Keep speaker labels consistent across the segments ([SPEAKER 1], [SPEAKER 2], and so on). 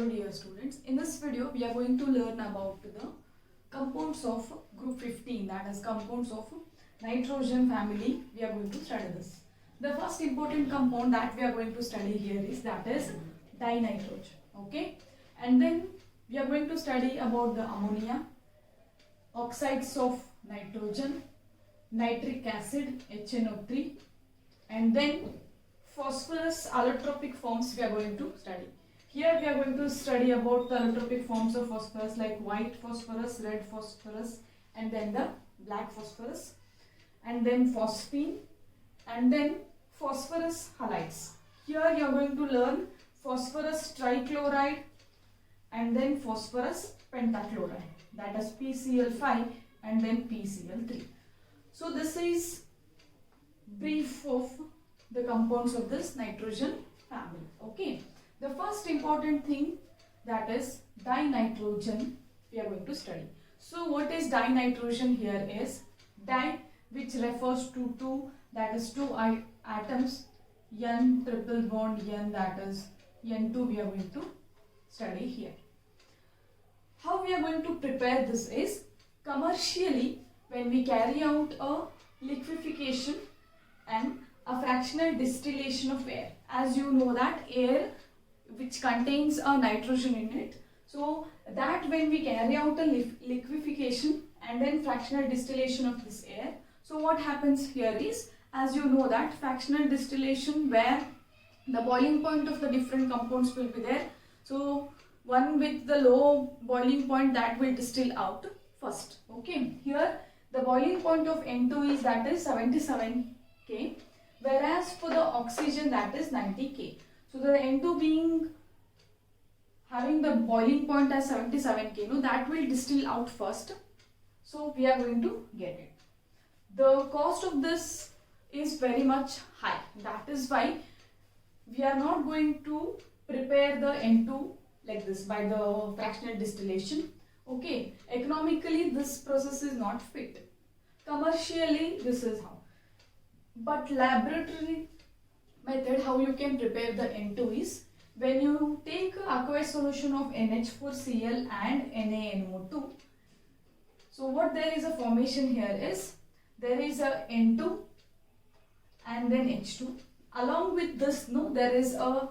[SPEAKER 1] Hello dear students, in this video we are going to learn about the compounds of group 15, that is compounds of nitrogen family. We are going to study this. The first important compound that we are going to study here is that is dinitrogen, okay? And then we are going to study about the ammonia, oxides of nitrogen, nitric acid HNO3, and then phosphorus allotropic forms we are going to study. Here we are going to study about the allotropic forms of phosphorus like white phosphorus, red phosphorus, and then the black phosphorus, and then phosphine, and then phosphorus halides. Here you are going to learn phosphorus trichloride and then phosphorus pentachloride, that is PCl5 and then PCl3. So this is brief of the compounds of this nitrogen family, okay? The first important thing, that is dinitrogen, we are going to study. So what is dinitrogen? Here is di, which refers to two, that is two atoms, N triple bond N, that is N2 we are going to study here. How we are going to prepare this is commercially when we carry out a liquefaction and a fractional distillation of air. As you know that air which contains a nitrogen in it, so that when we carry out a liquefaction and then fractional distillation of this air, so what happens here is, as you know that fractional distillation where the boiling point of the different compounds will be there, so one with the low boiling point that will distill out first, okay? Here the boiling point of N2 is that is 77 K, whereas for the oxygen that is 90 K. So the N2 being having the boiling point as 77 K, no, that will distill out first. So we are going to get it. The cost of this is very much high. That is why we are not going to prepare the N2 like this by the fractional distillation. Okay, economically this process is not fit. Commercially this is how. But laboratory method how you can prepare the N2 is when you take aqueous solution of NH4Cl and NaNO2. So what there is a formation here is there is a N2 and then H2. Along with this, no, there is a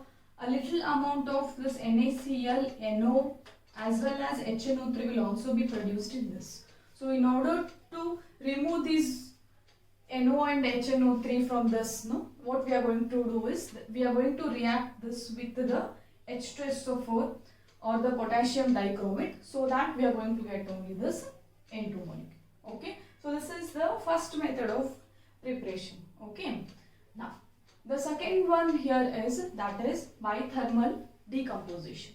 [SPEAKER 1] little amount of this NaCl, NO as well as HNO3 will also be produced in this. So in order to remove these NO and HNO3 from this, no, what we are going to do is we are going to react this with the H2SO4 or the potassium dichromate, so that we are going to get only this N2 molecule, okay? So this is the first method of preparation, okay? Now the second one here is that is by thermal decomposition.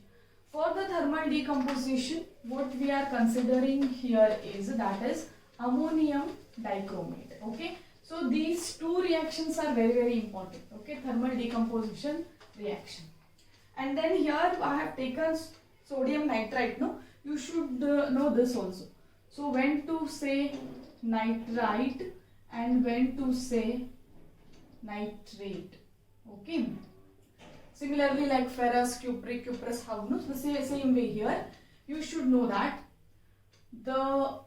[SPEAKER 1] For the thermal decomposition, what we are considering here is that is ammonium dichromate, okay? So these two reactions are very important, okay? Thermal decomposition reaction. And then here I have taken sodium nitrite, no? You should know this also. So when to say nitrite and when to say nitrate, okay? Similarly like ferrous, cuprous, how, no? So same way here, you should know that the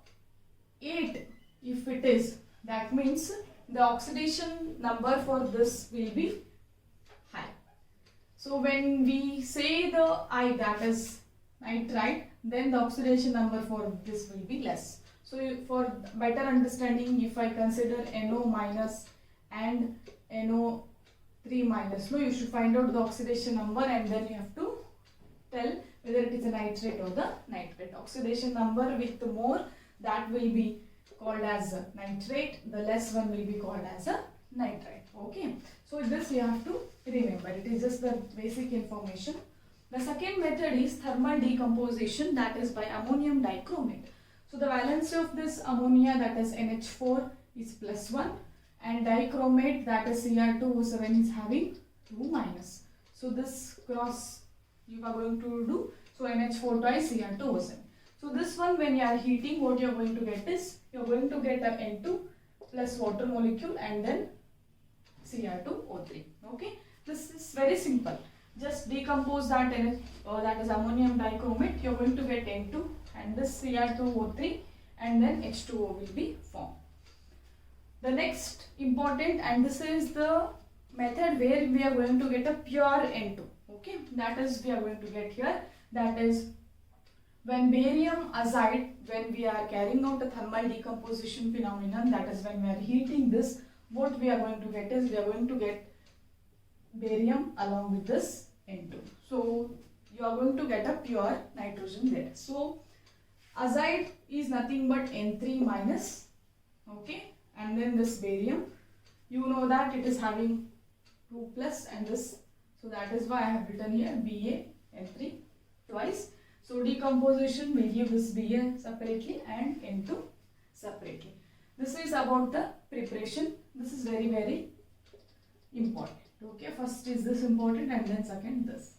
[SPEAKER 1] 8, if it is, that means the oxidation number for this will be high. So when we say the I, that is nitrite, then the oxidation number for this will be less. So for better understanding, if I consider NO minus and NO3 minus, no, you should find out the oxidation number and then you have to tell whether it is a nitrate or the nitrate. Oxidation number with more, that will be called as a nitrate, the less one will be called as a nitrite, okay? So this you have to remember, it is just the basic information. The second method is thermal decomposition, that is by ammonium dichromate. So the valency of this ammonia, that is NH4, is +1 and dichromate, that is Cr2O7, is having 2 minus. So this cross you are going to do, so NH4 twice Cr2O7. So this one when you are heating, what you are going to get is, you are going to get a N2 plus water molecule and then Cr2O3, okay? This is very simple. Just decompose that in that is ammonium dichromate. You're going to get N2 and this Cr2O3 and then H2O will be formed. The next important, and this is the method where we are going to get a pure N2. Okay, that is we are going to get here. That is when barium azide, when we are carrying out a thermal decomposition phenomenon, that is when we are heating this, what we are going to get is we are going to get barium along with this N2. So you are going to get a pure nitrogen there. So azide is nothing but N3 minus, okay, and then this barium, you know that it is having 2 plus and this, so that is why I have written here BaN3 twice. So decomposition will give this Ba separately and N2 separately. This is about the preparation. This is very, very important. Okay, first is this important and then second this.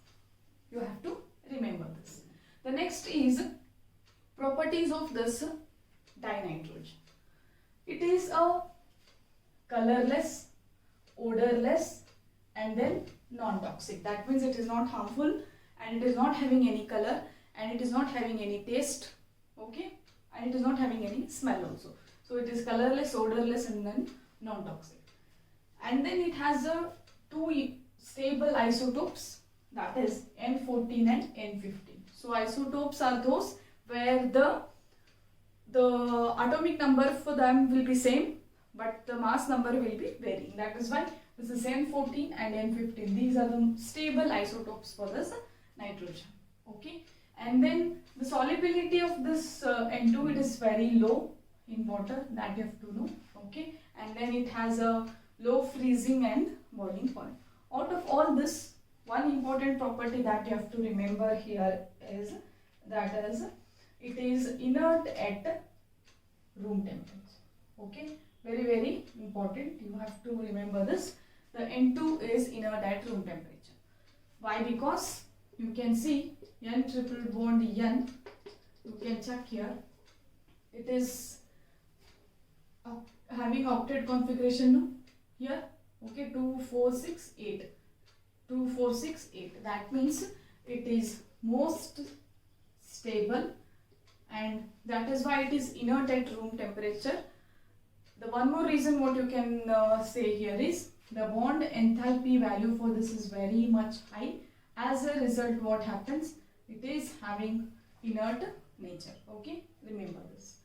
[SPEAKER 1] You have to remember this. The next is properties of this dinitrogen. It is a colorless, odorless and then non-toxic. That means it is not harmful and it is not having any color and it is not having any taste, okay, and it is not having any smell also. So it is colorless, odorless and then non-toxic. And then it has a two stable isotopes, that is N14 and N15. So isotopes are those where the atomic number for them will be same but the mass number will be varying. That is why this is N14 and N15. These are the stable isotopes for this nitrogen. Okay, and then the solubility of this N2, it is very low in water, that you have to know. Okay, and then it has a low freezing and boiling point. Out of all this, one important property that you have to remember here is that it is inert at room temperature. Okay, very, very important. You have to remember this. The N2 is inert at room temperature. Why? Because you can see N triple bond N, you can check here, it is having octet configuration here, okay, 2, 4, 6, 8. 2, 4, 6, 8. That means it is most stable and that is why it is inert at room temperature. The one more reason what you can say here is the bond enthalpy value for this is very much high. As a result, what happens? It is having inert nature. Okay, remember this.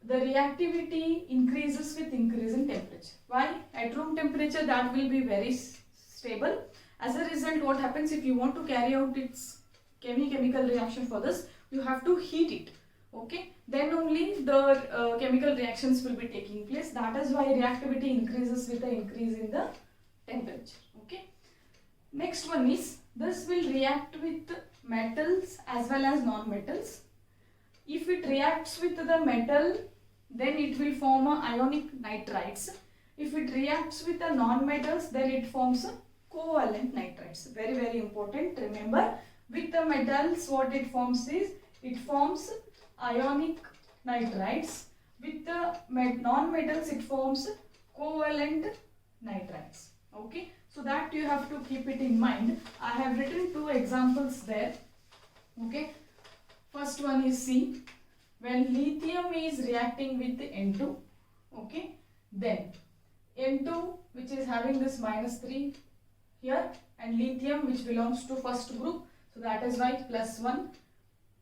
[SPEAKER 1] The reactivity increases with increase in temperature. Why? At room temperature that will be very stable. As a result, what happens if you want to carry out its chemical reaction for this, you have to heat it. Okay, then only the chemical reactions will be taking place. That is why reactivity increases with the increase in the temperature. Okay, next one is this will react with metals as well as non-metals. If it reacts with the metal, then it will form a ionic nitrides. If it reacts with the non-metals, then it forms a covalent nitrides. Very, very important. Remember, with the metals, what it forms is, it forms ionic nitrides. With the non-metals, it forms covalent nitrides. Okay, so that you have to keep it in mind. I have written two examples there. Okay, first one is C. When lithium is reacting with N2, okay, then N2 which is having this -3 here and lithium which belongs to first group, so that is why +1.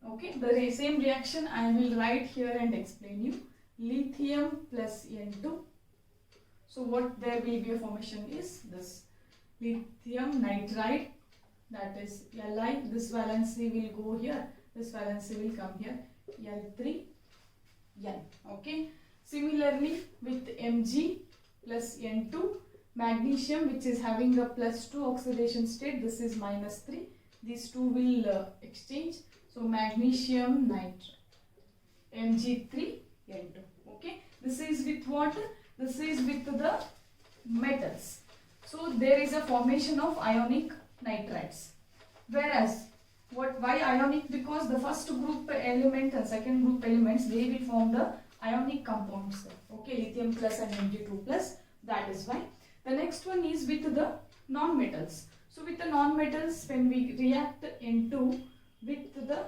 [SPEAKER 1] Okay, the same reaction I will write here and explain you. Lithium plus N2. So what there will be a formation is this lithium nitride, that is Li. This valency will go here, this valency will come here, L3N. Okay. Similarly with Mg plus N2, magnesium which is having the +2 oxidation state, this is -3. These two will exchange. So magnesium nitride, Mg3N2. Okay. This is with what? This is with the metals. So there is a formation of ionic nitrides. Whereas why ionic? Because the first group element and second group elements, they will form the ionic compounds there. Okay, lithium plus and Mg2 plus. That is why. The next one is with the non-metals. So with the non-metals, when we react N2 with the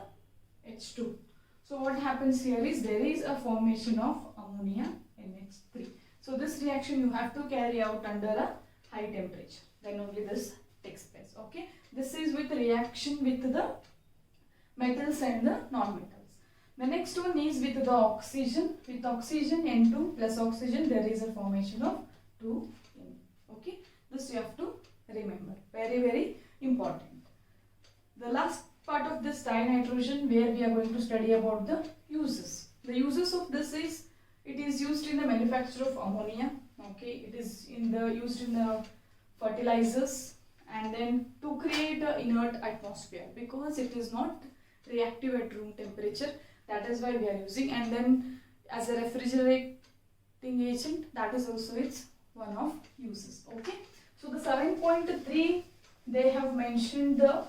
[SPEAKER 1] H2, so what happens here is there is a formation of ammonia NH3. So this reaction you have to carry out under a high temperature, then only this takes place. Okay, this is with reaction with the metals and the non-metals. The next one is with the oxygen. With oxygen N2 plus oxygen, there is a formation of 2N. Okay, this you have to remember. Very, very important. The last part of this dinitrogen, where we are going to study about the uses. The uses of this is, it is used in the manufacture of ammonia. Okay, it is used in the fertilizers, and then to create an inert atmosphere, because it is not reactive at room temperature. That is why we are using, and then as a refrigerating agent, that is also its one of uses. Okay, so the 7.3, they have mentioned the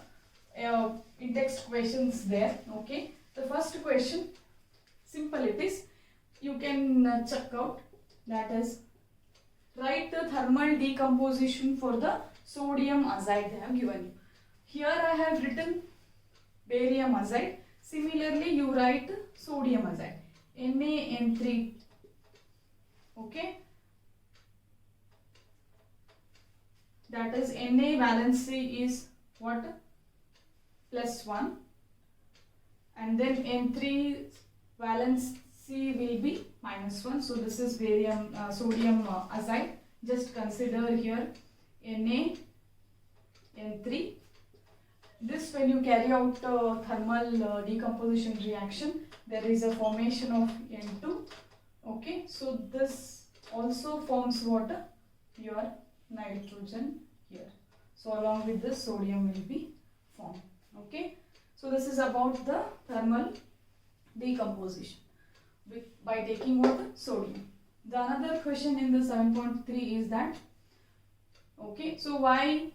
[SPEAKER 1] in-text questions there. Okay, the first question, simple it is, you can check out, that is, write the thermal decomposition for the sodium azide they have given you. Here I have written barium azide. Similarly, you write sodium azide, NaN3. Okay, that is Na valency is what? +1, and then N3 valency will be -1. So this is barium sodium azide. Just consider here NaN3. This, when you carry out thermal decomposition reaction, there is a formation of N2. Okay, so this also forms what? Your nitrogen here. So along with this, sodium will be formed. Okay, so this is about the thermal decomposition by taking what? Sodium. The another question in the 7.3 is that, okay, so why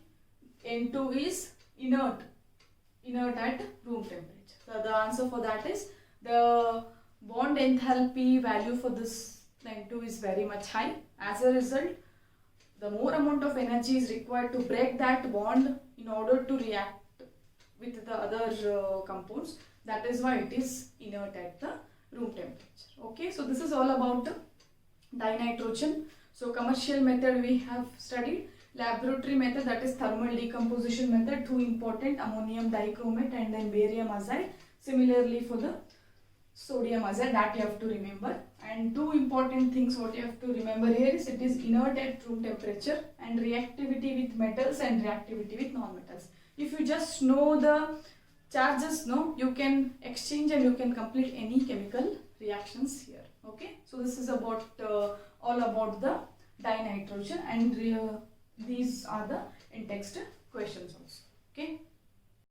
[SPEAKER 1] N2 is inert at room temperature? So the answer for that is, the bond enthalpy value for this N2 is very much high. As a result, the more amount of energy is required to break that bond in order to react with the other compounds. That is why it is inert at the room temperature. Okay, so this is all about the dinitrogen. So commercial method we have studied. Laboratory method, that is thermal decomposition method, 2 important, ammonium dichromate and then barium azide. Similarly for the sodium azide, that you have to remember. And 2 important things what you have to remember here is, it is inert at room temperature, and reactivity with metals and reactivity with non-metals. If you just know the charges, no, you can exchange and you can complete any chemical reactions here. Okay, so this is about all about the dinitrogen, and these are the in-text questions also. Okay.